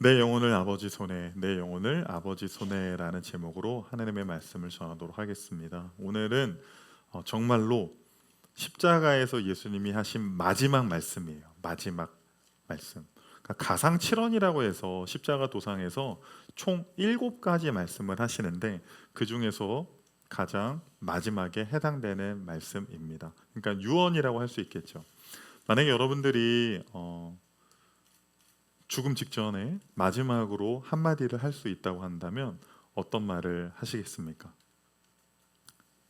내 영혼을 아버지 손에, 내 영혼을 아버지 손에라는 제목으로 하나님의 말씀을 전하도록 하겠습니다. 오늘은 정말로 십자가에서 예수님이 하신 마지막 말씀이에요. 마지막 말씀. 그러니까 가상칠언이라고 해서 십자가 도상에서 총 7가지 말씀을 하시는데 그 중에서 가장 마지막에 해당되는 말씀입니다. 그러니까 유언이라고 할 수 있겠죠. 만약에 여러분들이 죽음 직전에 마지막으로 한마디를 할 수 있다고 한다면 어떤 말을 하시겠습니까?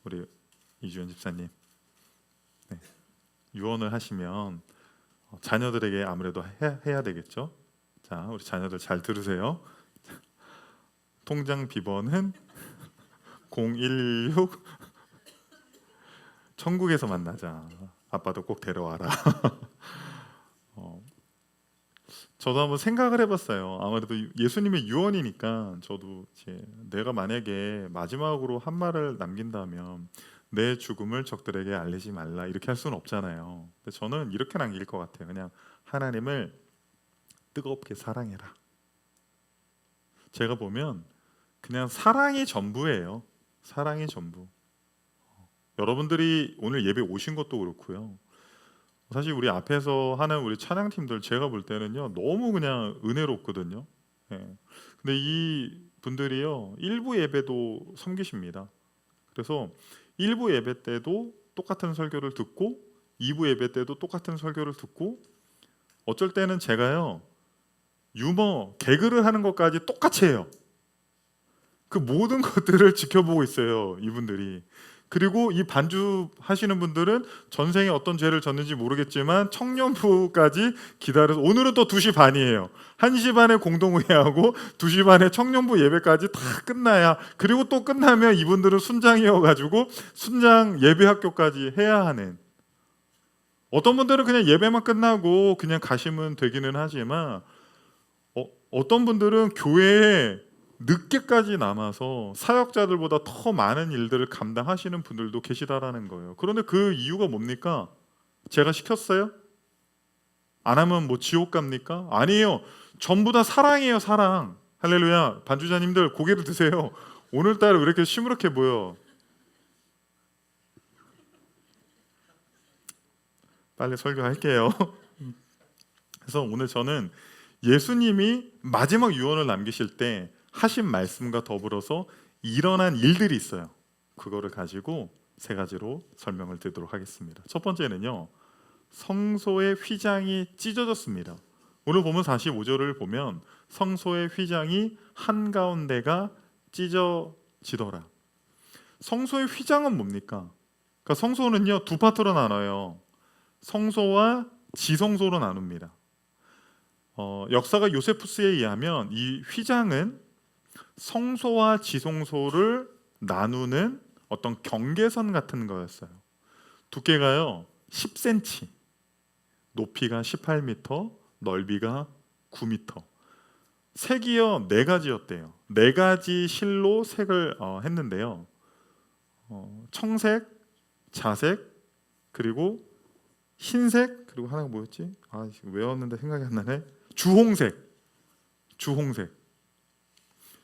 우리 이주연 집사님, 네. 유언을 하시면 자녀들에게 아무래도 해야 되겠죠. 자, 우리 자녀들 잘 들으세요. 통장 비번은 016 천국에서 만나자. 아빠도 꼭 데려와라. 저도 한번 생각을 해봤어요. 아무래도 예수님의 유언이니까 저도 이제 내가 만약에 마지막으로 한 말을 남긴다면 내 죽음을 적들에게 알리지 말라 이렇게 할 수는 없잖아요. 근데 저는 이렇게 남길 것 같아요. 그냥 하나님을 뜨겁게 사랑해라. 제가 보면 그냥 사랑이 전부예요. 사랑이 전부. 여러분들이 오늘 예배 오신 것도 그렇고요. 사실 우리 앞에서 하는 우리 찬양팀들 제가 볼 때는요 너무 그냥 은혜롭거든요. 예. 근데 이 분들이요 일부 예배도 섬기십니다. 그래서 일부 예배 때도 똑같은 설교를 듣고 2부 예배 때도 똑같은 설교를 듣고 어쩔 때는 제가요 유머 개그를 하는 것까지 똑같이 해요. 그 모든 것들을 지켜보고 있어요 이분들이. 그리고 이 반주 하시는 분들은 전생에 어떤 죄를 졌는지 모르겠지만 청년부까지 기다려서 오늘은 또 2시 반이에요. 1시 반에 공동회하고 2시 반에 청년부 예배까지 다 끝나야, 그리고 또 끝나면 이분들은 순장이어가지고 순장 예배학교까지 해야 하는, 어떤 분들은 그냥 예배만 끝나고 그냥 가시면 되기는 하지만 어떤 분들은 교회에 늦게까지 남아서 사역자들보다 더 많은 일들을 감당하시는 분들도 계시다라는 거예요. 그런데 그 이유가 뭡니까? 제가 시켰어요? 안 하면 뭐 지옥 갑니까? 아니에요. 전부 다 사랑이에요. 사랑. 할렐루야. 반주자님들 고개를 드세요. 오늘따라 왜 이렇게 시무룩해 보여? 빨리 설교할게요. 그래서 오늘 저는 예수님이 마지막 유언을 남기실 때 하신 말씀과 더불어서 일어난 일들이 있어요. 그거를 가지고 3가지로 설명을 드리도록 하겠습니다. 첫 번째는요, 성소의 휘장이 찢어졌습니다. 오늘 보면 45절을 보면 성소의 휘장이 한가운데가 찢어지더라. 성소의 휘장은 뭡니까? 그러니까 성소는요 2파트로 나눠요. 성소와 지성소로 나눕니다. 역사가 요세푸스에 의하면 이 휘장은 성소와 지성소를 나누는 어떤 경계선 같은 거였어요. 두께가요 10cm, 높이가 18m, 넓이가 9m. 색이요 4가지였대요. 4가지 실로 색을 했는데요. 청색, 자색, 그리고 흰색, 그리고 하나가 뭐였지? 외웠는데 생각이 안 나네. 주홍색.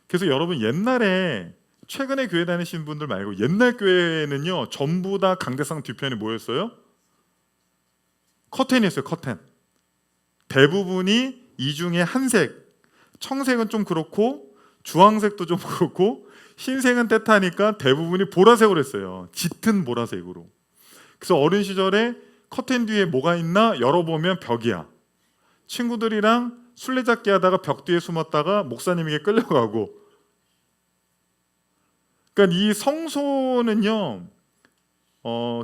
그래서 여러분 옛날에 최근에 교회 다니시는 분들 말고 옛날 교회는요 전부 다 강대상 뒤편에 뭐였어요? 커튼이었어요. 커튼. 대부분이 이 중에 한색, 청색은 좀 그렇고 주황색도 좀 그렇고 흰색은 때타니까 대부분이 보라색으로 했어요. 짙은 보라색으로. 그래서 어린 시절에 커튼 뒤에 뭐가 있나 열어보면 벽이야. 친구들이랑 술래잡기 하다가 벽 뒤에 숨었다가 목사님에게 끌려가고. 그러니까 이 성소는요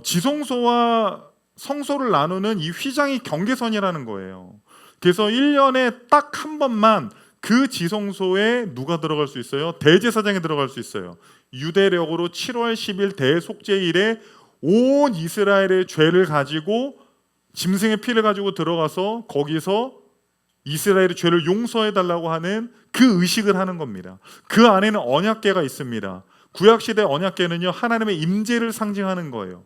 지성소와 성소를 나누는 이 휘장이 경계선이라는 거예요. 그래서 1년에 딱 한 번만 그 지성소에 누가 들어갈 수 있어요? 대제사장이 들어갈 수 있어요. 유대력으로 7월 10일 대속죄일에 온 이스라엘의 죄를 가지고 짐승의 피를 가지고 들어가서 거기서 이스라엘의 죄를 용서해 달라고 하는 그 의식을 하는 겁니다. 그 안에는 언약궤가 있습니다. 구약시대 언약궤는요 하나님의 임재를 상징하는 거예요.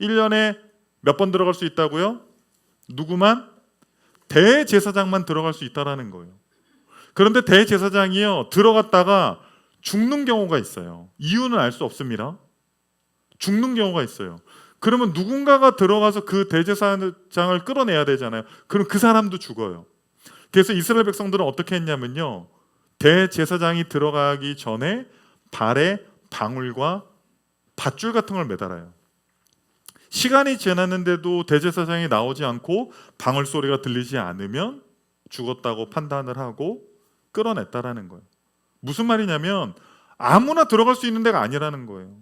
1년에 몇 번 들어갈 수 있다고요? 누구만? 대제사장만 들어갈 수 있다라는 거예요. 그런데 대제사장이요, 들어갔다가 죽는 경우가 있어요. 이유는 알 수 없습니다. 죽는 경우가 있어요. 그러면 누군가가 들어가서 그 대제사장을 끌어내야 되잖아요. 그럼 그 사람도 죽어요. 그래서 이스라엘 백성들은 어떻게 했냐면요, 대제사장이 들어가기 전에 발에 방울과 밧줄 같은 걸 매달아요. 시간이 지났는데도 대제사장이 나오지 않고 방울 소리가 들리지 않으면 죽었다고 판단을 하고 끌어냈다라는 거예요. 무슨 말이냐면 아무나 들어갈 수 있는 데가 아니라는 거예요.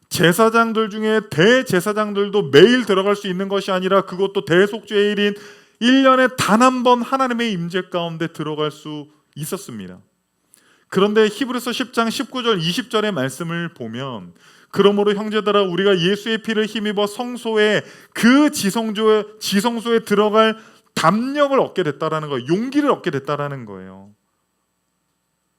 제사장들 중에 대제사장들도 매일 들어갈 수 있는 것이 아니라 그것도 대속죄일인 1년에 단 한 번 하나님의 임재 가운데 들어갈 수 있었습니다. 그런데 히브리서 10장 19절 20절의 말씀을 보면, 그러므로 형제들아 우리가 예수의 피를 힘입어 성소에 그 지성소에 들어갈 담력을 얻게 됐다라는 거예요. 용기를 얻게 됐다라는 거예요.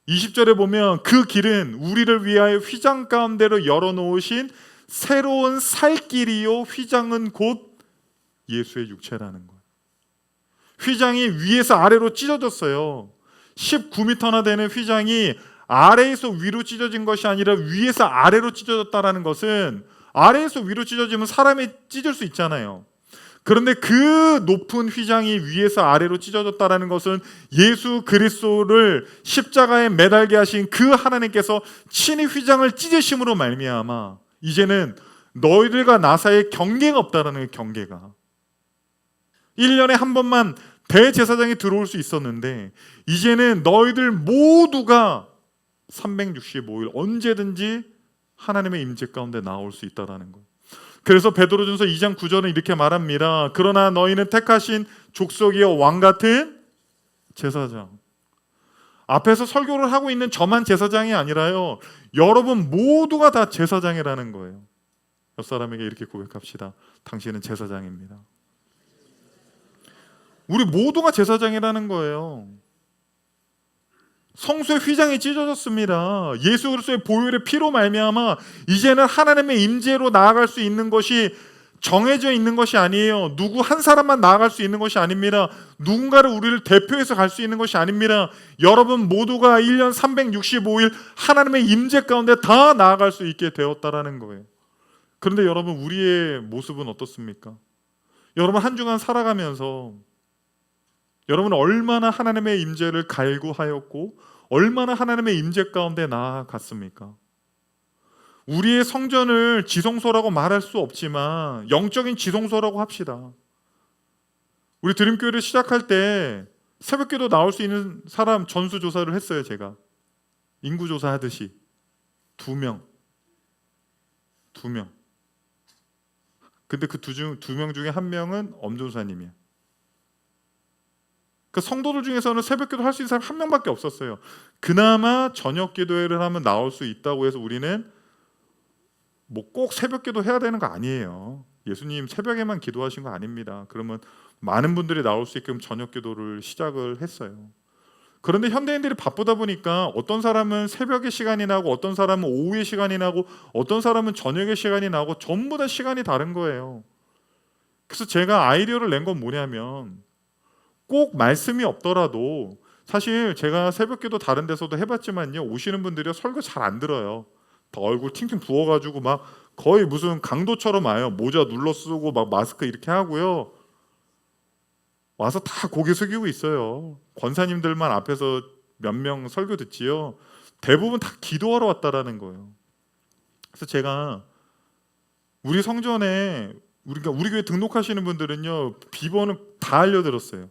20절에 보면 그 길은 우리를 위하여 휘장 가운데로 열어놓으신 새로운 살 길이요, 휘장은 곧 예수의 육체라는 거예요. 휘장이 위에서 아래로 찢어졌어요. 19m나 되는 휘장이 아래에서 위로 찢어진 것이 아니라 위에서 아래로 찢어졌다는 것은, 아래에서 위로 찢어지면 사람이 찢을 수 있잖아요. 그런데 그 높은 휘장이 위에서 아래로 찢어졌다는 것은 예수 그리스도를 십자가에 매달게 하신 그 하나님께서 친히 휘장을 찢으심으로 말미암아 이제는 너희들과 나 사이에 경계가 없다라는 거예요. 경계가. 1년에 한 번만 대제사장이 들어올 수 있었는데 이제는 너희들 모두가 365일 언제든지 하나님의 임재 가운데 나올 수 있다라는 거예요. 그래서 베드로전서 2장 9절은 이렇게 말합니다. 그러나 너희는 택하신 족속이여 왕같은 제사장. 앞에서 설교를 하고 있는 저만 제사장이 아니라요, 여러분 모두가 다 제사장이라는 거예요. 옆 사람에게 이렇게 고백합시다. 당신은 제사장입니다. 우리 모두가 제사장이라는 거예요. 성소의 휘장이 찢어졌습니다. 예수 그리스도의 보혈의 피로 말미암아 이제는 하나님의 임재로 나아갈 수 있는 것이 정해져 있는 것이 아니에요. 누구 한 사람만 나아갈 수 있는 것이 아닙니다. 누군가를 우리를 대표해서 갈 수 있는 것이 아닙니다. 여러분 모두가 1년 365일 하나님의 임재 가운데 다 나아갈 수 있게 되었다라는 거예요. 그런데 여러분, 우리의 모습은 어떻습니까? 여러분 한 주간 살아가면서 여러분은 얼마나 하나님의 임재를 갈구하였고 얼마나 하나님의 임재 가운데 나아갔습니까? 우리의 성전을 지성소라고 말할 수 없지만 영적인 지성소라고 합시다. 우리 드림교회를 시작할 때 새벽기도 나올 수 있는 사람 전수조사를 했어요. 제가 인구조사 하듯이 2명. 근데 그 2명 중에 1명은 엄전사님이에요. 그 성도들 중에서는 새벽기도 할 수 있는 사람 1명밖에 없었어요. 그나마 저녁 기도회를 하면 나올 수 있다고 해서 우리는 뭐 꼭 새벽기도 해야 되는 거 아니에요. 예수님 새벽에만 기도하신 거 아닙니다. 그러면 많은 분들이 나올 수 있게끔 저녁 기도를 시작을 했어요. 그런데 현대인들이 바쁘다 보니까 어떤 사람은 새벽에 시간이 나고 어떤 사람은 오후에 시간이 나고 어떤 사람은 저녁에 시간이 나고 전부 다 시간이 다른 거예요. 그래서 제가 아이디어를 낸 건 뭐냐면, 꼭 말씀이 없더라도, 사실 제가 새벽기도 다른 데서도 해봤지만요, 오시는 분들이 설교 잘 안 들어요. 다 얼굴 팅팅 부어가지고 막 거의 무슨 강도처럼 와요. 모자 눌러 쓰고 막 마스크 이렇게 하고요. 와서 다 고개 숙이고 있어요. 권사님들만 앞에서 몇 명 설교 듣지요. 대부분 다 기도하러 왔다라는 거예요. 그래서 제가 우리 성전에 우리 교회 등록하시는 분들은요, 비번을 다 알려드렸어요.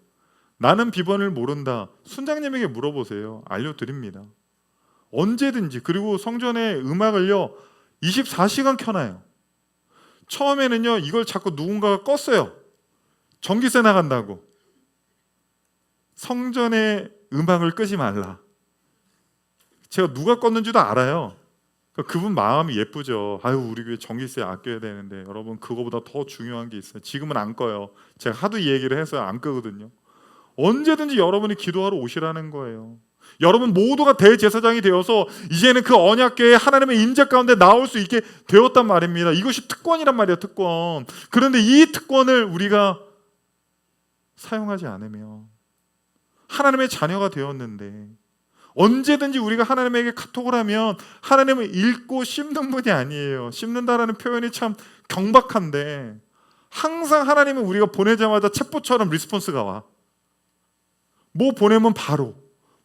나는 비번을 모른다. 순장님에게 물어보세요. 알려드립니다. 언제든지. 그리고 성전에 음악을요 24시간 켜놔요. 처음에는요 이걸 자꾸 누군가가 껐어요. 전기세 나간다고. 성전에 음악을 끄지 말라. 제가 누가 껐는지도 알아요. 그분 마음이 예쁘죠. 아유, 우리 교회 전기세 아껴야 되는데. 여러분, 그거보다 더 중요한 게 있어요. 지금은 안 꺼요. 제가 하도 이 얘기를 해서 안 끄거든요. 언제든지 여러분이 기도하러 오시라는 거예요. 여러분 모두가 대제사장이 되어서 이제는 그 언약궤에 하나님의 임재 가운데 나올 수 있게 되었단 말입니다. 이것이 특권이란 말이에요. 특권. 그런데 이 특권을 우리가 사용하지 않으면 하나님의 자녀가 되었는데 언제든지 우리가 하나님에게 카톡을 하면 하나님을 읽고 씹는 분이 아니에요. 씹는다라는 표현이 참 경박한데 항상 하나님은 우리가 보내자마자 챗봇처럼 리스폰스가 와. 뭐 보내면 바로,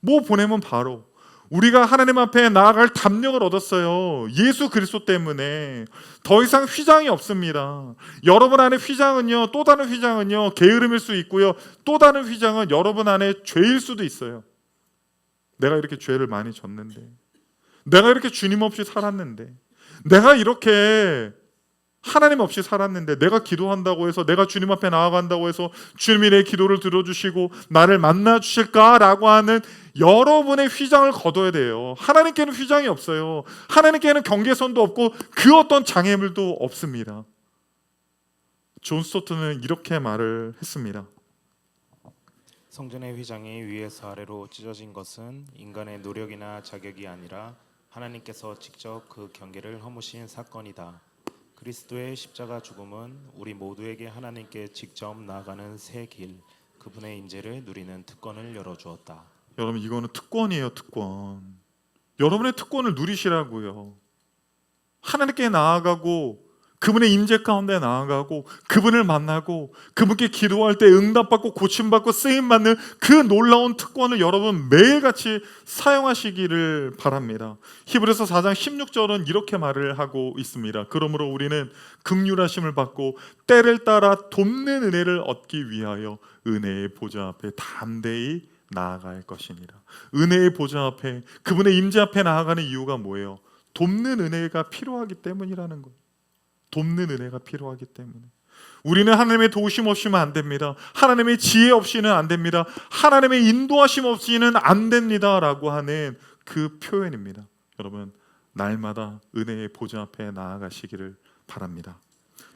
뭐 보내면 바로. 우리가 하나님 앞에 나아갈 담력을 얻었어요. 예수 그리스도 때문에 더 이상 휘장이 없습니다. 여러분 안에 휘장은요, 또 다른 휘장은요, 게으름일 수 있고요, 또 다른 휘장은 여러분 안에 죄일 수도 있어요. 내가 이렇게 죄를 많이 졌는데, 내가 이렇게 주님 없이 살았는데, 내가 이렇게 하나님 없이 살았는데, 내가 기도한다고 해서, 내가 주님 앞에 나아간다고 해서 주님이 내 기도를 들어주시고 나를 만나 주실까라고 하는 여러분의 휘장을 거둬야 돼요. 하나님께는 휘장이 없어요. 하나님께는 경계선도 없고 그 어떤 장애물도 없습니다. 존 스토트는 이렇게 말을 했습니다. 성전의 휘장이 위에서 아래로 찢어진 것은 인간의 노력이나 자격이 아니라 하나님께서 직접 그 경계를 허무신 사건이다. 그리스도의 십자가 죽음은 우리 모두에게 하나님께 직접 나아가는 새 길, 그분의 임재를 누리는 특권을 열어주었다. 여러분, 이거는 특권이에요. 특권. 여러분의 특권을 누리시라고요. 하나님께 나아가고 그분의 임재 가운데 나아가고 그분을 만나고 그분께 기도할 때 응답받고 고침받고 쓰임받는 그 놀라운 특권을 여러분 매일같이 사용하시기를 바랍니다. 히브리서 4장 16절은 이렇게 말을 하고 있습니다. 그러므로 우리는 긍휼하심을 받고 때를 따라 돕는 은혜를 얻기 위하여 은혜의 보좌 앞에 담대히 나아갈 것이니라. 은혜의 보좌 앞에, 그분의 임재 앞에 나아가는 이유가 뭐예요? 돕는 은혜가 필요하기 때문이라는 거예요. 돕는 은혜가 필요하기 때문에. 우리는 하나님의 도우심 없이는 안 됩니다. 하나님의 지혜 없이는 안 됩니다. 하나님의 인도하심 없이는 안 됩니다 라고 하는 그 표현입니다. 여러분, 날마다 은혜의 보좌 앞에 나아가시기를 바랍니다.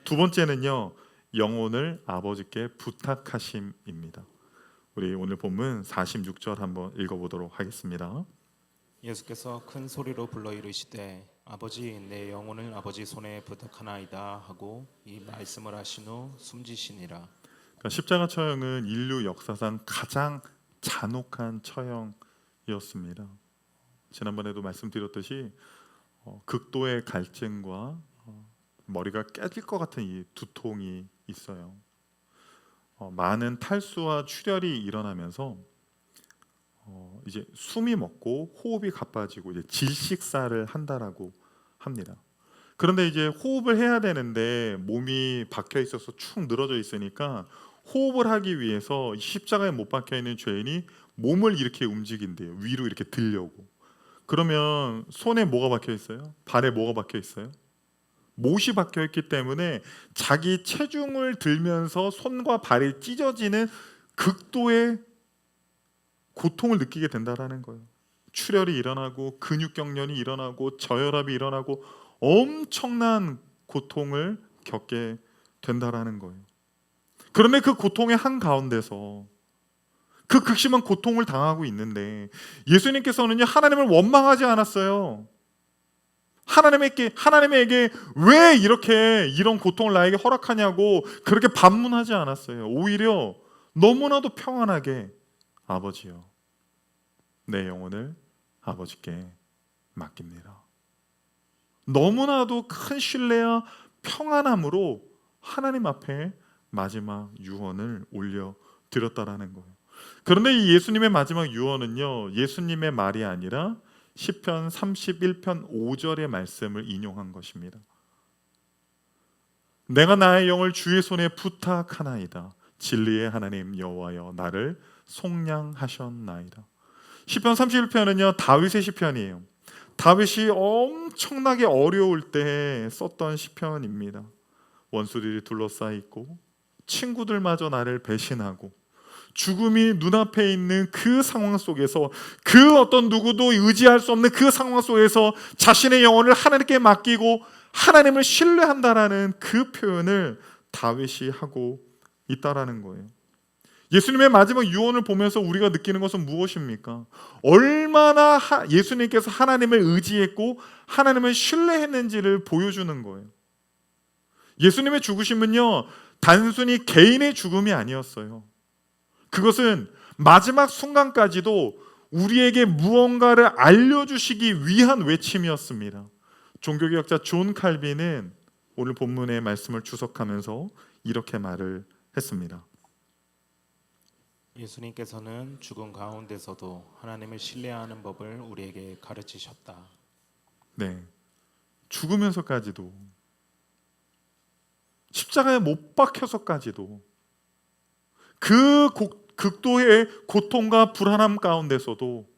두 번째는요, 영혼을 아버지께 부탁하심입니다. 우리 오늘 본문 46절 한번 읽어보도록 하겠습니다. 예수께서 큰 소리로 불러 이르시되 아버지 내 영혼을 아버지 손에 부탁하나이다 하고 이 말씀을 하신 후 숨지시니라. 그러니까 십자가 처형은 인류 역사상 가장 잔혹한 처형이었습니다. 지난번에도 말씀드렸듯이 극도의 갈증과 머리가 깨질 것 같은 이 두통이 있어요. 많은 탈수와 출혈이 일어나면서 이제 숨이 멎고 호흡이 가빠지고 이제 질식사를 한다라고 합니다. 그런데 이제 호흡을 해야 되는데 몸이 박혀 있어서 축 늘어져 있으니까 호흡을 하기 위해서 십자가에 못 박혀 있는 죄인이 몸을 이렇게 움직인대요. 위로 이렇게 들려고. 그러면 손에 뭐가 박혀 있어요? 발에 뭐가 박혀 있어요? 못이 박혀 있기 때문에 자기 체중을 들면서 손과 발이 찢어지는 극도의 고통을 느끼게 된다라는 거예요. 출혈이 일어나고 근육경련이 일어나고 저혈압이 일어나고 엄청난 고통을 겪게 된다라는 거예요. 그런데 그 고통의 한가운데서 그 극심한 고통을 당하고 있는데 예수님께서는요, 하나님을 원망하지 않았어요. 하나님에게 왜 이런 고통을 나에게 허락하냐고 그렇게 반문하지 않았어요. 오히려 너무나도 평안하게 아버지요, 내 영혼을 아버지께 맡깁니다. 너무나도 큰 신뢰와 평안함으로 하나님 앞에 마지막 유언을 올려드렸다라는 거예요. 그런데 이 예수님의 마지막 유언은요, 예수님의 말이 아니라 시편 31편 5절의 말씀을 인용한 것입니다. 내가 나의 영을 주의 손에 부탁하나이다. 진리의 하나님 여호와여 나를 속량하셨나이다. 시편 31편은요 다윗의 시편이에요. 다윗이 엄청나게 어려울 때 썼던 시편입니다. 원수들이 둘러싸여 있고 친구들마저 나를 배신하고 죽음이 눈앞에 있는 그 상황 속에서 그 어떤 누구도 의지할 수 없는 그 상황 속에서 자신의 영혼을 하나님께 맡기고 하나님을 신뢰한다라는 그 표현을 다윗이 하고 있다라는 거예요. 예수님의 마지막 유언을 보면서 우리가 느끼는 것은 무엇입니까? 얼마나 예수님께서 하나님을 의지했고 하나님을 신뢰했는지를 보여주는 거예요. 예수님의 죽으심은요 단순히 개인의 죽음이 아니었어요. 그것은 마지막 순간까지도 우리에게 무언가를 알려주시기 위한 외침이었습니다. 종교개혁자 존 칼빈은 오늘 본문의 말씀을 주석하면서 이렇게 말을 했습니다. 예수님께서는 죽음 가운데서도 하나님을 신뢰하는 법을 우리에게 가르치셨다. 네, 죽으면서까지도, 십자가에 못 박혀서까지도, 그 극도의 고통과 불안함 가운데서도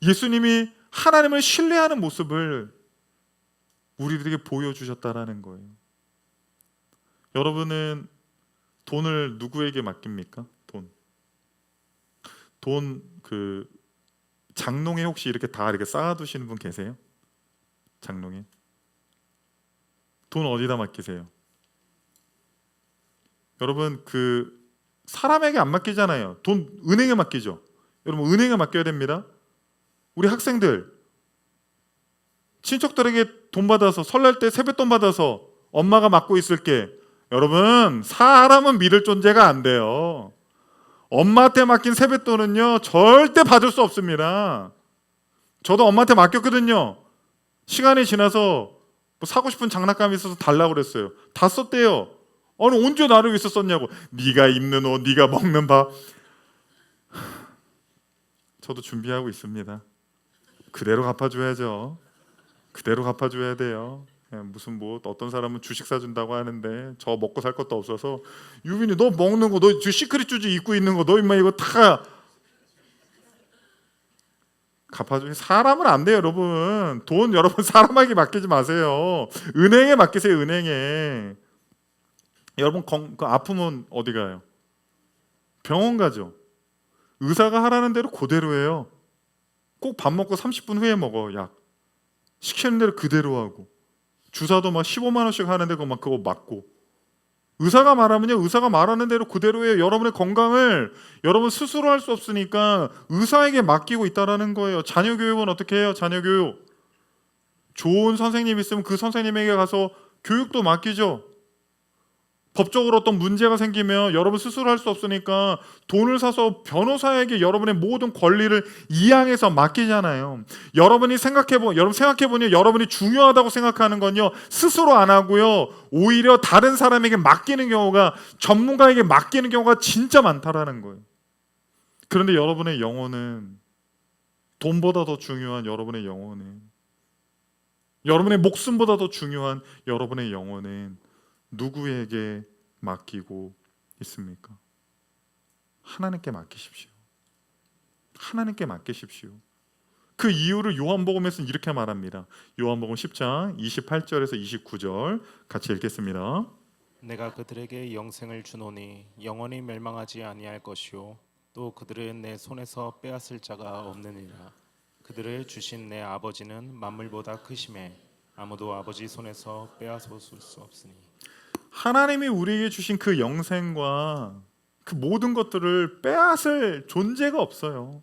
예수님이 하나님을 신뢰하는 모습을 우리들에게 보여주셨다라는 거예요. 여러분은 돈을 누구에게 맡깁니까? 돈 장롱에 혹시 이렇게 다 이렇게 쌓아두시는 분 계세요? 장롱에 돈 어디다 맡기세요? 여러분 사람에게 안 맡기잖아요. 돈 은행에 맡기죠. 여러분 은행에 맡겨야 됩니다. 우리 학생들 친척들에게 돈 받아서 설날 때 세뱃돈 받아서 엄마가 맡고 있을게. 여러분 사람은 믿을 존재가 안 돼요. 엄마한테 맡긴 세뱃돈은요 절대 받을 수 없습니다. 저도 엄마한테 맡겼거든요. 시간이 지나서 뭐 사고 싶은 장난감이 있어서 달라고 그랬어요. 다 썼대요. 아니 언제 나를 위해서 썼냐고. 네가 입는 옷, 네가 먹는 밥. 저도 준비하고 있습니다. 그대로 갚아줘야죠. 그대로 갚아줘야 돼요. 무슨 뭐 어떤 사람은 주식 사준다고 하는데 저 먹고 살 것도 없어서 유빈이 너 먹는 거, 너 시크릿 주지 입고 있는 거, 너 임마 이거 다 갚아줘. 사람은 안 돼요, 여러분. 돈 여러분 사람에게 맡기지 마세요. 은행에 맡기세요, 은행에. 여러분 아프면 어디 가요? 병원 가죠. 의사가 하라는 대로 그대로 해요. 꼭 밥 먹고 30분 후에 먹어. 약 시키는 대로 그대로 하고, 주사도 막 15만 원씩 하는데 그거 맞고, 의사가 말하면요 의사가 말하는 대로 그대로 해요. 여러분의 건강을 여러분 스스로 할 수 없으니까 의사에게 맡기고 있다라는 거예요. 자녀 교육은 어떻게 해요? 자녀 교육 좋은 선생님 있으면 그 선생님에게 가서 교육도 맡기죠. 법적으로 어떤 문제가 생기면 여러분 스스로 할 수 없으니까 돈을 사서 변호사에게 여러분의 모든 권리를 이양해서 맡기잖아요. 여러분 생각해보니 여러분이 중요하다고 생각하는 건요 스스로 안 하고요 오히려 다른 사람에게 맡기는 경우가, 전문가에게 맡기는 경우가 진짜 많다라는 거예요. 그런데 여러분의 영혼은, 돈보다 더 중요한 여러분의 영혼은, 여러분의 목숨보다 더 중요한 여러분의 영혼은 누구에게 맡기고 있습니까? 하나님께 맡기십시오. 하나님께 맡기십시오. 그 이유를 요한복음에서는 이렇게 말합니다. 요한복음 10장 28절에서 29절 같이 읽겠습니다. 내가 그들에게 영생을 주노니 영원히 멸망하지 아니할 것이요 또 그들은 내 손에서 빼앗을 자가 없느니라. 그들을 주신 내 아버지는 만물보다 크심에 아무도 아버지 손에서 빼앗을 수 없으니. 하나님이 우리에게 주신 그 영생과 그 모든 것들을 빼앗을 존재가 없어요.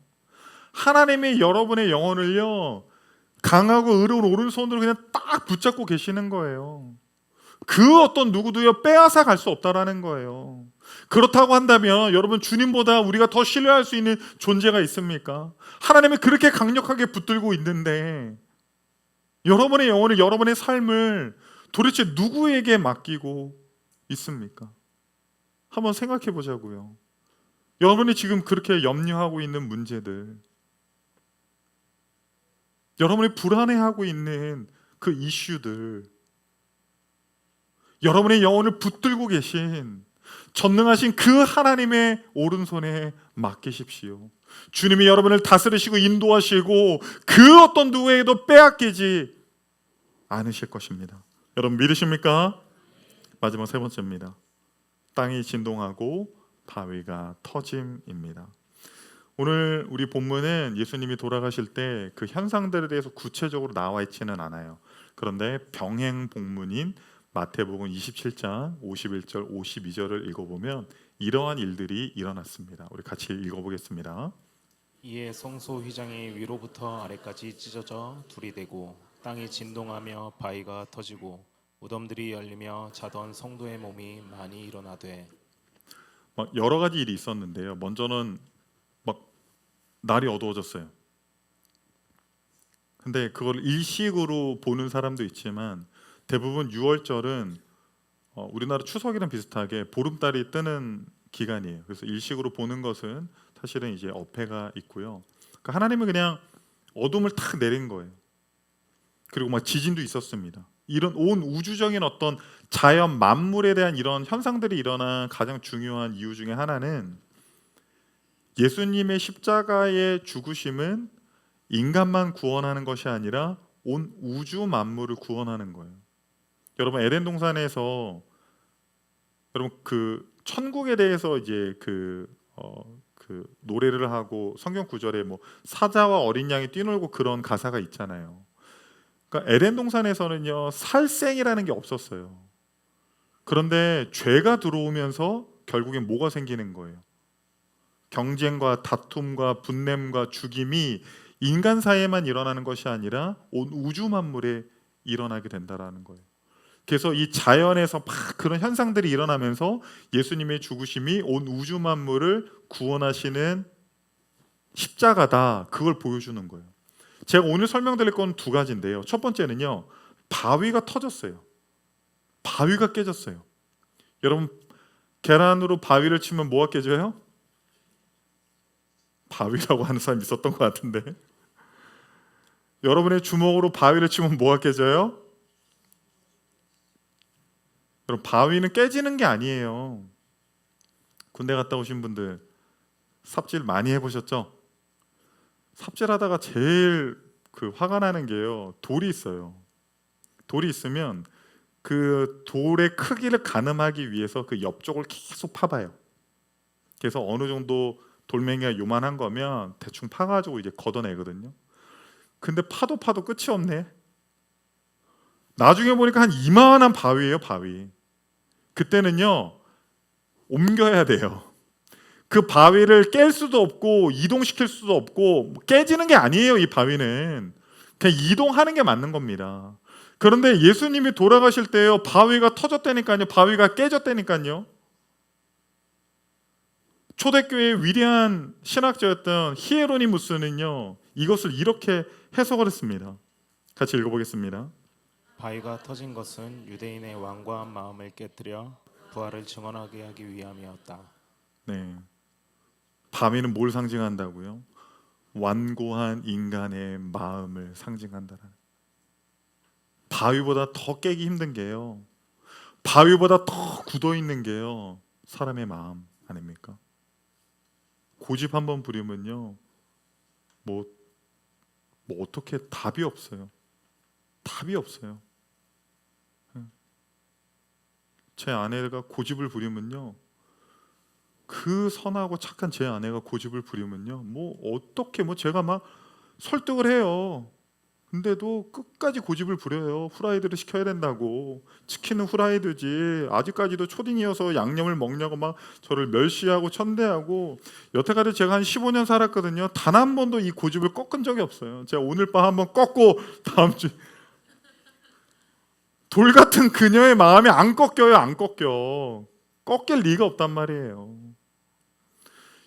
하나님이 여러분의 영혼을요 강하고 의로운 오른손으로 그냥 딱 붙잡고 계시는 거예요. 그 어떤 누구도요 빼앗아 갈 수 없다라는 거예요. 그렇다고 한다면 여러분 주님보다 우리가 더 신뢰할 수 있는 존재가 있습니까? 하나님이 그렇게 강력하게 붙들고 있는데 여러분의 영혼을, 여러분의 삶을 도대체 누구에게 맡기고 있습니까? 한번 생각해 보자고요. 여러분이 지금 그렇게 염려하고 있는 문제들, 여러분이 불안해하고 있는 그 이슈들, 여러분의 영혼을 붙들고 계신 전능하신 그 하나님의 오른손에 맡기십시오. 주님이 여러분을 다스리시고 인도하시고 그 어떤 누구에게도 빼앗기지 않으실 것입니다. 여러분 믿으십니까? 마지막 세 번째입니다. 땅이 진동하고 바위가 터짐입니다. 오늘 우리 본문은 예수님이 돌아가실 때 그 현상들에 대해서 구체적으로 나와 있지는 않아요. 그런데 병행 본문인 마태복음 27장 51절 52절을 읽어보면 이러한 일들이 일어났습니다. 우리 같이 읽어보겠습니다. 이에 성소 휘장이 위로부터 아래까지 찢어져 둘이 되고 땅이 진동하며 바위가 터지고 무덤들이 열리며 자던 성도의 몸이 많이 일어나되. 여러 가지 일이 있었는데요. 먼저는 날이 어두워졌어요. 근데 그걸 일식으로 보는 사람도 있지만 대부분 6월절은 우리나라 추석이랑 비슷하게 보름달이 뜨는 기간이에요. 그래서 일식으로 보는 것은 사실은 이제 어폐가 있고요. 그러니까 하나님은 그냥 어둠을 탁 내린 거예요. 그리고 막 지진도 있었습니다. 이런 온 우주적인 어떤 자연 만물에 대한 이런 현상들이 일어난 가장 중요한 이유 중에 하나는 예수님의 십자가의 죽으심은 인간만 구원하는 것이 아니라 온 우주 만물을 구원하는 거예요. 여러분 에덴 동산에서 여러분 그 천국에 대해서 이제 그 노래를 하고 성경 구절에 뭐 사자와 어린 양이 뛰놀고 그런 가사가 있잖아요. 그러니까 에덴 동산에서는요 살생이라는 게 없었어요. 그런데 죄가 들어오면서 결국엔 뭐가 생기는 거예요? 경쟁과 다툼과 분냄과 죽임이 인간 사이에만 일어나는 것이 아니라 온 우주 만물에 일어나게 된다라는 거예요. 그래서 이 자연에서 막 그런 현상들이 일어나면서 예수님의 죽으심이 온 우주 만물을 구원하시는 십자가다, 그걸 보여주는 거예요. 제가 오늘 설명드릴 건 두 가지인데요. 첫 번째는요, 바위가 터졌어요. 바위가 깨졌어요. 여러분 계란으로 바위를 치면 뭐가 깨져요? 바위라고 하는 사람이 있었던 것 같은데 여러분의 주먹으로 바위를 치면 뭐가 깨져요? 여러분 바위는 깨지는 게 아니에요. 군대 갔다 오신 분들 삽질 많이 해보셨죠? 삽질하다가 제일 화가 나는 게요, 돌이 있어요. 돌이 있으면 그 돌의 크기를 가늠하기 위해서 그 옆쪽을 계속 파봐요. 그래서 어느 정도 돌멩이가 요만한 거면 대충 파가지고 이제 걷어내거든요. 근데 파도 끝이 없네. 나중에 보니까 한 이만한 바위예요, 바위. 그때는요 옮겨야 돼요. 그 바위를 깰 수도 없고 이동시킬 수도 없고 깨지는 게 아니에요. 이 바위는 그냥 이동하는 게 맞는 겁니다. 그런데 예수님이 돌아가실 때요 바위가 터졌다니까요. 바위가 깨졌다니까요. 초대교회의 위대한 신학자였던 히에로니무스는요 이것을 이렇게 해석을 했습니다. 같이 읽어보겠습니다. 바위가 터진 것은 유대인의 완고한 마음을 깨뜨려 부활을 증언하게 하기 위함이었다. 네, 바위는 뭘 상징한다고요? 완고한 인간의 마음을 상징한다는. 바위보다 더 깨기 힘든 게요, 바위보다 더 굳어 있는 게요 사람의 마음 아닙니까? 고집 한번 부리면요 뭐 어떻게 답이 없어요. 답이 없어요. 제 아내가 고집을 부리면요, 그 선하고 착한 제 아내가 고집을 부리면요 뭐 어떻게 제가 막 설득을 해요. 근데도 끝까지 고집을 부려요. 후라이드를 시켜야 된다고. 치킨은 후라이드지 아직까지도 초딩이어서 양념을 먹냐고 막 저를 멸시하고 천대하고. 여태까지 제가 한 15년 살았거든요. 단 한 번도 이 고집을 꺾은 적이 없어요. 제가 오늘 밤 한번 꺾고 다음 주 돌 같은 그녀의 마음이 안 꺾여요. 안 꺾여. 꺾일 리가 없단 말이에요.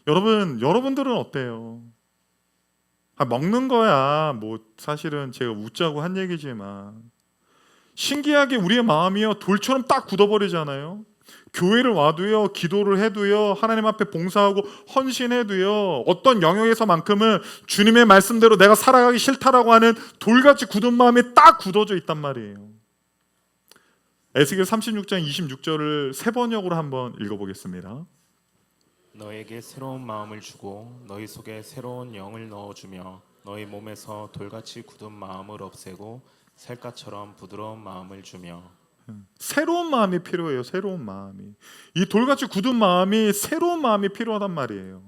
여러분들은 어때요? 먹는 거야 뭐 사실은 제가 웃자고 한 얘기지만 신기하게 우리의 마음이요 돌처럼 딱 굳어버리잖아요. 교회를 와도요, 기도를 해도요, 하나님 앞에 봉사하고 헌신해도요, 어떤 영역에서만큼은 주님의 말씀대로 내가 살아가기 싫다라고 하는 돌같이 굳은 마음이 딱 굳어져 있단 말이에요. 에스겔 36장 26절을 세 번역으로 한번 읽어보겠습니다. 너에게 새로운 마음을 주고 너희 속에 새로운 영을 넣어주며 너희 몸에서 돌같이 굳은 마음을 없애고 셀가처럼 부드러운 마음을 주며. 새로운 마음이 필요해요. 새로운 마음이. 이 돌같이 굳은 마음이 새로운 마음이 필요하단 말이에요.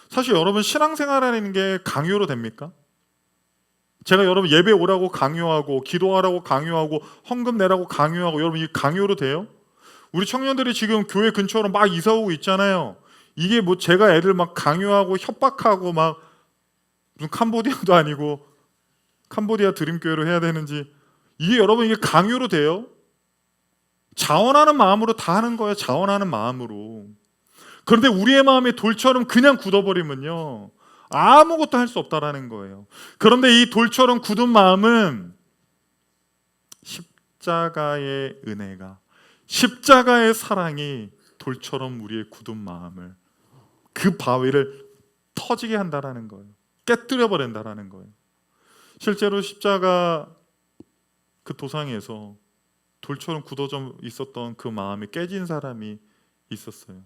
사실 여러분 신앙생활하는 게 강요로 됩니까? 제가 여러분 예배 오라고 강요하고 기도하라고 강요하고 헌금 내라고 강요하고 여러분 이 강요로 돼요? 우리 청년들이 지금 교회 근처로 막 이사 오고 있잖아요. 이게 제가 애들 막 강요하고 협박하고 막 무슨 캄보디아도 아니고 캄보디아 드림교회로 해야 되는지, 이게 여러분 이게 강요로 돼요? 자원하는 마음으로 다 하는 거예요. 자원하는 마음으로. 그런데 우리의 마음이 돌처럼 그냥 굳어버리면요 아무것도 할 수 없다라는 거예요. 그런데 이 돌처럼 굳은 마음은 십자가의 은혜가, 십자가의 사랑이 돌처럼 우리의 굳은 마음을, 그 바위를 터지게 한다라는 거예요. 깨뜨려 버린다라는 거예요. 실제로 십자가 그 도상에서 돌처럼 굳어져 있었던 그 마음이 깨진 사람이 있었어요.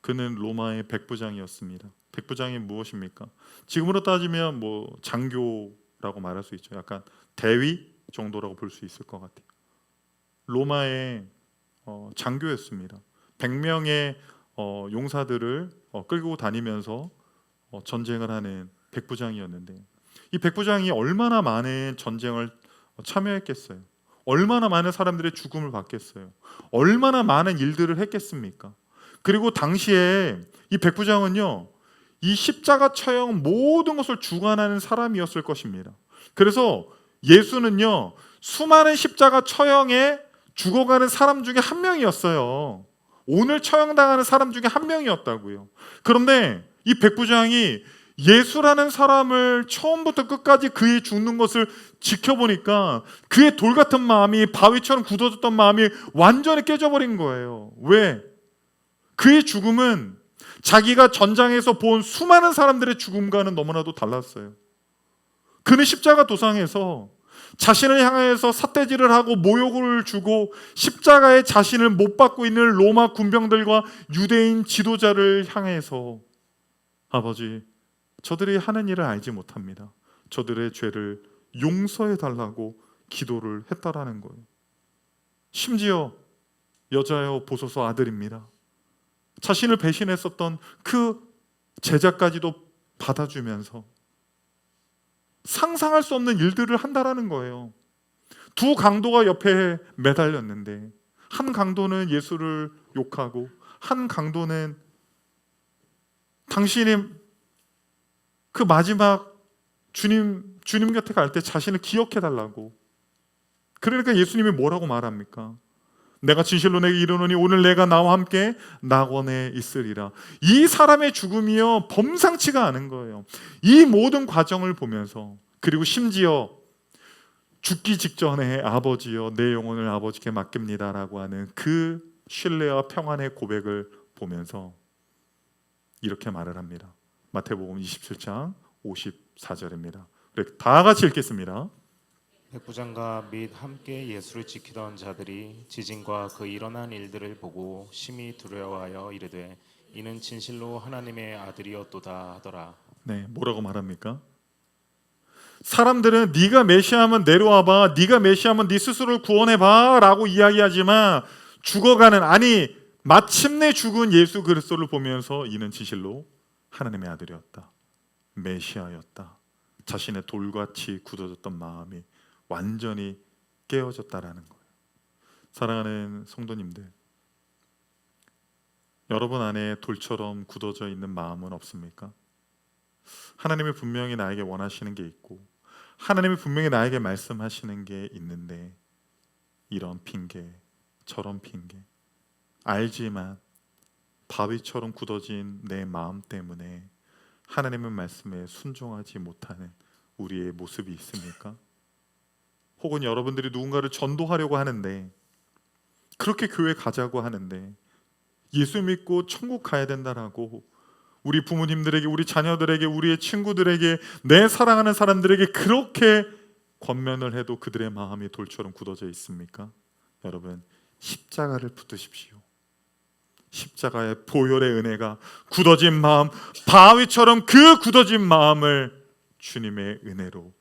그는 로마의 백부장이었습니다. 백부장이 무엇입니까? 지금으로 따지면 뭐 장교라고 말할 수 있죠. 약간 대위 정도라고 볼 수 있을 것 같아요. 로마의 장교였습니다. 100명의 용사들을 끌고 다니면서 전쟁을 하는 백부장이었는데, 이 백부장이 얼마나 많은 전쟁을 참여했겠어요? 얼마나 많은 사람들의 죽음을 받겠어요? 얼마나 많은 일들을 했겠습니까? 그리고 당시에 이 백부장은요, 이 십자가 처형 모든 것을 주관하는 사람이었을 것입니다. 그래서 예수는요, 수많은 십자가 처형에 죽어가는 사람 중에 한 명이었어요. 오늘 처형당하는 사람 중에 한 명이었다고요. 그런데 이 백부장이 예수라는 사람을 처음부터 끝까지 그의 죽는 것을 지켜보니까 그의 돌 같은 마음이, 바위처럼 굳어졌던 마음이 완전히 깨져버린 거예요. 왜? 그의 죽음은 자기가 전장에서 본 수많은 사람들의 죽음과는 너무나도 달랐어요. 그는 십자가 도상에서 자신을 향해서 삿대질을 하고 모욕을 주고 십자가에 자신을 못 박고 있는 로마 군병들과 유대인 지도자를 향해서, 아버지, 저들이 하는 일을 알지 못합니다. 저들의 죄를 용서해 달라고 기도를 했다라는 거예요. 심지어 여자여 보소서 아들입니다. 자신을 배신했었던 그 제자까지도 받아주면서 상상할 수 없는 일들을 한다라는 거예요. 두 강도가 옆에 매달렸는데 한 강도는 예수를 욕하고 한 강도는 당신이 그 마지막 주님 곁에 갈 때 자신을 기억해 달라고. 그러니까 예수님이 뭐라고 말합니까? 내가 진실로 내게 이르노니 오늘 내가 나와 함께 낙원에 있으리라. 이 사람의 죽음이요 범상치가 않은 거예요. 이 모든 과정을 보면서, 그리고 심지어 죽기 직전에 아버지여 내 영혼을 아버지께 맡깁니다라고 하는 그 신뢰와 평안의 고백을 보면서 이렇게 말을 합니다. 마태복음 27장 54절입니다. 다 같이 읽겠습니다. 백부장과 및 함께 예수를 지키던 자들이 지진과 그 일어난 일들을 보고 심히 두려워하여 이르되 이는 진실로 하나님의 아들이었도다 하더라. 네, 뭐라고 말합니까? 사람들은 네가 메시아면 내려와봐, 네가 메시아면 네 스스로를 구원해봐 라고 이야기하지만 죽어가는, 아니 마침내 죽은 예수 그리스도를 보면서 이는 진실로 하나님의 아들이었다, 메시아였다, 자신의 돌같이 굳어졌던 마음이 완전히 깨어졌다라는 거예요. 사랑하는 성도님들, 여러분 안에 돌처럼 굳어져 있는 마음은 없습니까? 하나님이 분명히 나에게 원하시는 게 있고 하나님이 분명히 나에게 말씀하시는 게 있는데, 이런 핑계 저런 핑계, 알지만 바위처럼 굳어진 내 마음 때문에 하나님의 말씀에 순종하지 못하는 우리의 모습이 있습니까? 혹은 여러분들이 누군가를 전도하려고 하는데, 그렇게 교회 가자고 하는데, 예수 믿고 천국 가야 된다라고 우리 부모님들에게, 우리 자녀들에게, 우리의 친구들에게, 내 사랑하는 사람들에게 그렇게 권면을 해도 그들의 마음이 돌처럼 굳어져 있습니까? 여러분, 십자가를 붙드십시오. 십자가의 보혈의 은혜가 굳어진 마음, 바위처럼 그 굳어진 마음을 주님의 은혜로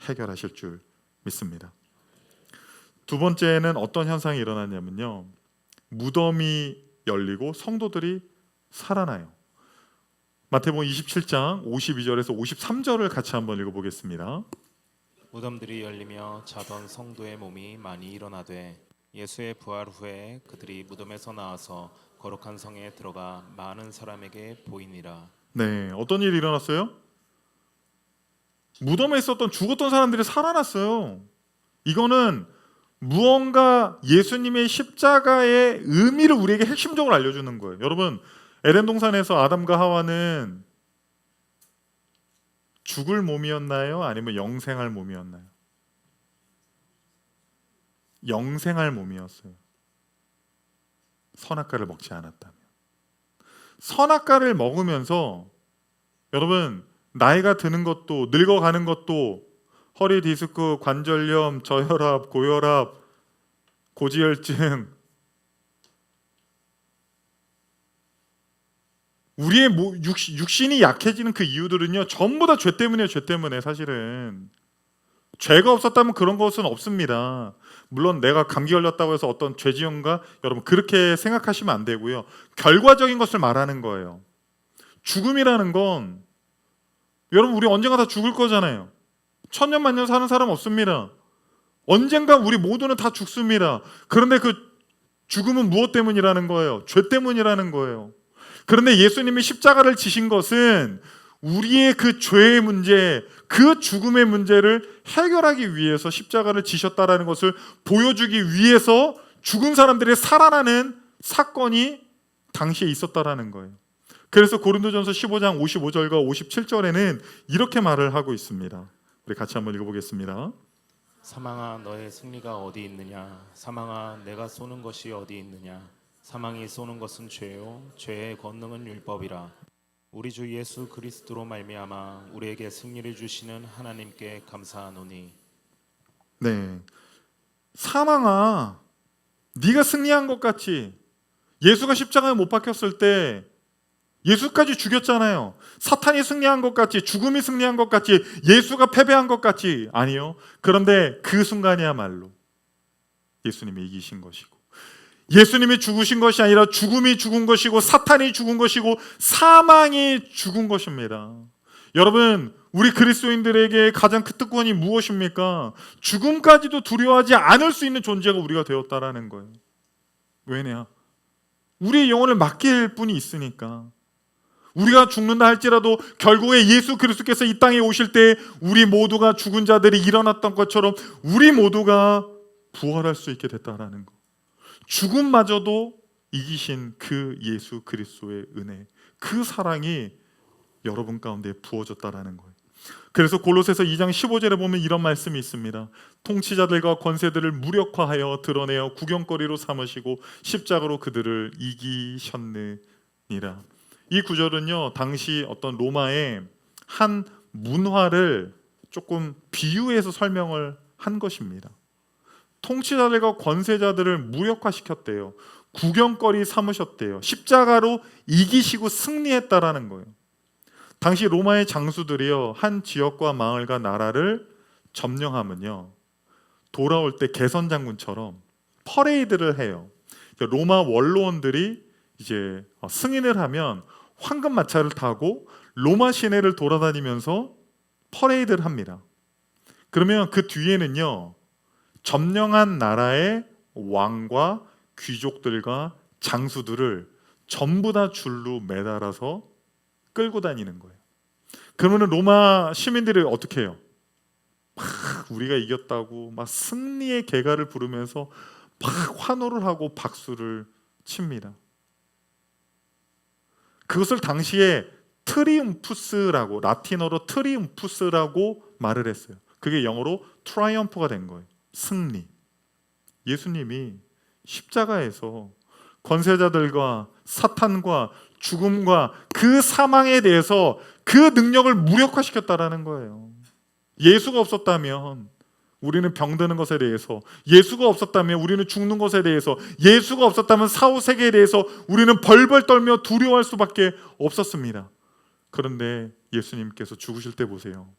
해결하실 줄 믿습니다. 두 번째는 어떤 현상이 일어났냐면요, 무덤이 열리고 성도들이 살아나요. 마태복음 27장 52절에서 53절을 같이 한번 읽어보겠습니다. 무덤들이 열리며 자던 성도의 몸이 많이 일어나되 예수의 부활 후에 그들이 무덤에서 나와서 거룩한 성에 들어가 많은 사람에게 보이니라. 네, 어떤 일이 일어났어요? 무덤에 있었던 죽었던 사람들이 살아났어요. 이거는 무언가 예수님의 십자가의 의미를 우리에게 핵심적으로 알려주는 거예요. 여러분, 에덴 동산에서 아담과 하와는 죽을 몸이었나요? 아니면 영생할 몸이었나요? 영생할 몸이었어요. 선악과를 먹지 않았다면. 선악과를 먹으면서 여러분 나이가 드는 것도 늙어가는 것도 허리 디스크, 관절염, 저혈압, 고혈압, 고지혈증, 우리의 육신이 약해지는 그 이유들은요 전부 다 죄 때문이에요. 죄 때문에. 사실은 죄가 없었다면 그런 것은 없습니다. 물론 내가 감기 걸렸다고 해서 어떤 죄 지은가, 여러분 그렇게 생각하시면 안 되고요. 결과적인 것을 말하는 거예요. 죽음이라는 건 여러분 우리 언젠가 다 죽을 거잖아요. 천년 만년 사는 사람 없습니다. 언젠가 우리 모두는 다 죽습니다. 그런데 그 죽음은 무엇 때문이라는 거예요? 죄 때문이라는 거예요. 그런데 예수님이 십자가를 지신 것은 우리의 그 죄의 문제, 그 죽음의 문제를 해결하기 위해서 십자가를 지셨다라는 것을 보여주기 위해서 죽은 사람들이 살아나는 사건이 당시에 있었다라는 거예요. 그래서 고린도전서 15장 55절과 57절에는 이렇게 말을 하고 있습니다. 우리 같이 한번 읽어보겠습니다. 사망아 너의 승리가 어디 있느냐? 사망아 내가 쏘는 것이 어디 있느냐? 사망이 쏘는 것은 죄요 죄의 권능은 율법이라. 우리 주 예수 그리스도로 말미암아 우리에게 승리를 주시는 하나님께 감사하노니. 네, 사망아 네가 승리한 것 같이, 예수가 십자가에 못 박혔을 때 예수까지 죽였잖아요. 사탄이 승리한 것 같이, 죽음이 승리한 것 같이, 예수가 패배한 것 같이. 아니요. 그런데 그 순간이야말로 예수님이 이기신 것이고, 예수님이 죽으신 것이 아니라 죽음이 죽은 것이고, 사탄이 죽은 것이고, 사망이 죽은 것입니다. 여러분, 우리 그리스도인들에게 가장 큰 특권이 무엇입니까? 죽음까지도 두려워하지 않을 수 있는 존재가 우리가 되었다라는 거예요. 왜냐? 우리의 영혼을 맡길 분이 있으니까. 우리가 죽는다 할지라도 결국에 예수 그리스도께서 이 땅에 오실 때 우리 모두가 죽은 자들이 일어났던 것처럼 우리 모두가 부활할 수 있게 됐다라는 거. 죽음마저도 이기신 그 예수 그리스도의 은혜, 그 사랑이 여러분 가운데 부어졌다라는 거예요. 그래서 골로새서 2장 15절에 보면 이런 말씀이 있습니다. 통치자들과 권세들을 무력화하여 드러내어 구경거리로 삼으시고 십자가로 그들을 이기셨느니라. 이 구절은요 당시 어떤 로마의 한 문화를 조금 비유해서 설명을 한 것입니다. 통치자들과 권세자들을 무력화시켰대요. 구경거리 삼으셨대요. 십자가로 이기시고 승리했다라는 거예요. 당시 로마의 장수들이요 한 지역과 마을과 나라를 점령하면요 돌아올 때 개선 장군처럼 퍼레이드를 해요. 로마 원로원들이 이제 승인을 하면 황금 마차를 타고 로마 시내를 돌아다니면서 퍼레이드를 합니다. 그러면 그 뒤에는요 점령한 나라의 왕과 귀족들과 장수들을 전부 다 줄로 매달아서 끌고 다니는 거예요. 그러면 로마 시민들이 어떻게 해요? 막 우리가 이겼다고 막 승리의 개가를 부르면서 막 환호를 하고 박수를 칩니다. 그것을 당시에 트리움푸스라고, 라틴어로 트리움푸스라고 말을 했어요. 그게 영어로 트라이엄프가 된 거예요. 승리. 예수님이 십자가에서 권세자들과 사탄과 죽음과 그 사망에 대해서 그 능력을 무력화시켰다라는 거예요. 예수가 없었다면 우리는 병드는 것에 대해서, 예수가 없었다면 우리는 죽는 것에 대해서, 예수가 없었다면 사후세계에 대해서 우리는 벌벌 떨며 두려워할 수밖에 없었습니다. 그런데 예수님께서 죽으실 때 보세요.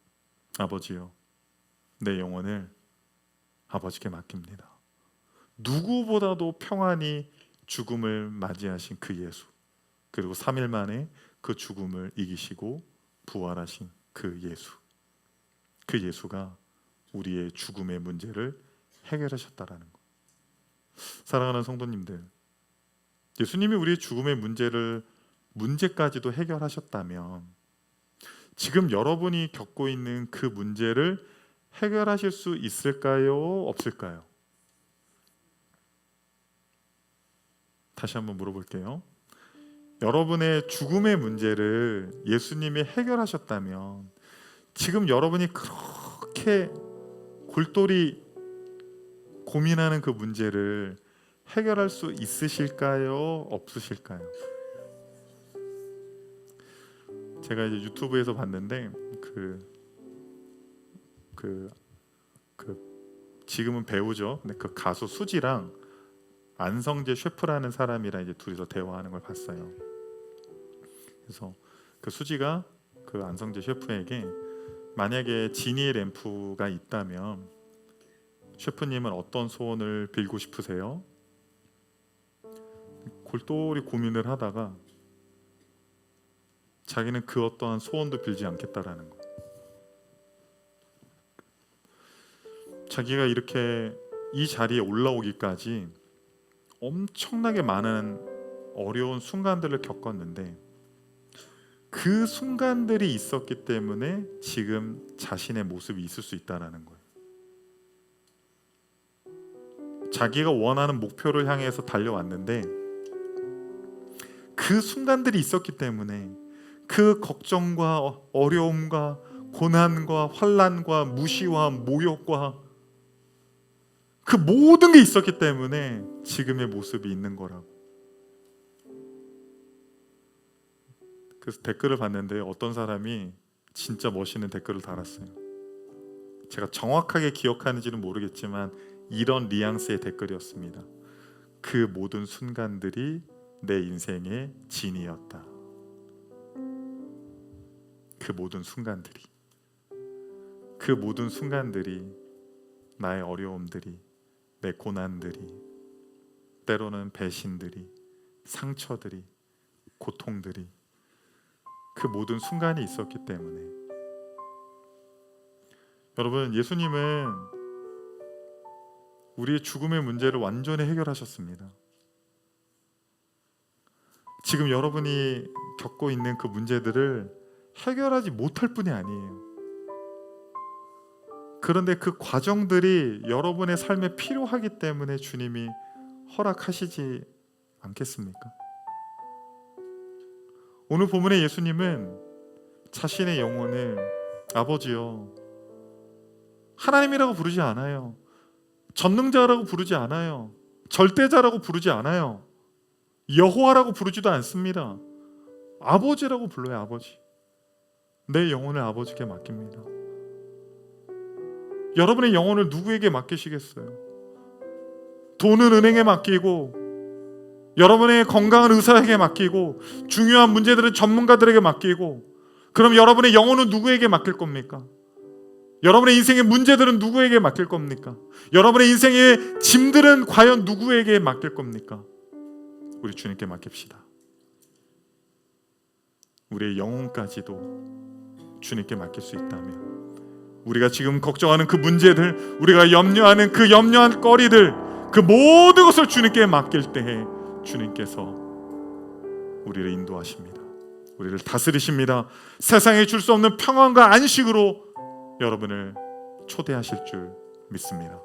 아버지요, 내 영혼을 아버지께 맡깁니다. 누구보다도 평안히 죽음을 맞이하신 그 예수, 그리고 3일 만에 그 죽음을 이기시고 부활하신 그 예수, 그 예수가 우리의 죽음의 문제를 해결하셨다라는 것. 사랑하는 성도님들, 예수님이 우리의 죽음의 문제까지도 해결하셨다면 지금 여러분이 겪고 있는 그 문제를 해결하실 수 있을까요? 없을까요? 다시 한번 물어볼게요. 여러분의 죽음의 문제를 예수님이 해결하셨다면 지금 여러분이 그렇게 골똘히 고민하는 그 문제를 해결할 수 있으실까요? 없으실까요? 제가 이제 유튜브에서 봤는데 지금은 배우죠. 근데 그 가수 수지랑 안성재 셰프라는 사람이랑 이제 둘이서 대화하는 걸 봤어요. 그래서 그 수지가 그 안성재 셰프에게 만약에 지니의 램프가 있다면 셰프님은 어떤 소원을 빌고 싶으세요? 골똘히 고민을 하다가 자기는 그 어떠한 소원도 빌지 않겠다라는 거. 자기가 이렇게 이 자리에 올라오기까지 엄청나게 많은 어려운 순간들을 겪었는데 그 순간들이 있었기 때문에 지금 자신의 모습이 있을 수 있다는 거예요. 자기가 원하는 목표를 향해서 달려왔는데 그 순간들이 있었기 때문에 그 걱정과 어려움과 고난과 환난과 무시와 모욕과 그 모든 게 있었기 때문에 지금의 모습이 있는 거라고. 그래서 댓글을 봤는데 어떤 사람이 진짜 멋있는 댓글을 달았어요. 제가 정확하게 기억하는지는 모르겠지만 이런 뉘앙스의 댓글이었습니다. 그 모든 순간들이 내 인생의 진이었다. 그 모든 순간들이, 그 모든 순간들이 나의 어려움들이, 내 고난들이, 때로는 배신들이, 상처들이, 고통들이, 그 모든 순간이 있었기 때문에. 여러분, 예수님은 우리의 죽음의 문제를 완전히 해결하셨습니다. 지금 여러분이 겪고 있는 그 문제들을 해결하지 못할 뿐이 아니에요. 그런데 그 과정들이 여러분의 삶에 필요하기 때문에 주님이 허락하시지 않겠습니까? 오늘 본문의 예수님은 자신의 영혼을 아버지요, 하나님이라고 부르지 않아요. 전능자라고 부르지 않아요. 절대자라고 부르지 않아요. 여호와라고 부르지도 않습니다. 아버지라고 불러요. 아버지. 내 영혼을 아버지께 맡깁니다. 여러분의 영혼을 누구에게 맡기시겠어요? 돈은 은행에 맡기고, 여러분의 건강은 의사에게 맡기고, 중요한 문제들은 전문가들에게 맡기고, 그럼 여러분의 영혼은 누구에게 맡길 겁니까? 여러분의 인생의 문제들은 누구에게 맡길 겁니까? 여러분의 인생의 짐들은 과연 누구에게 맡길 겁니까? 우리 주님께 맡깁시다. 우리의 영혼까지도 주님께 맡길 수 있다면, 우리가 지금 걱정하는 그 문제들, 우리가 염려하는 그 염려한 거리들, 그 모든 것을 주님께 맡길 때에 주님께서 우리를 인도하십니다. 우리를 다스리십니다. 세상에 줄 수 없는 평안과 안식으로 여러분을 초대하실 줄 믿습니다.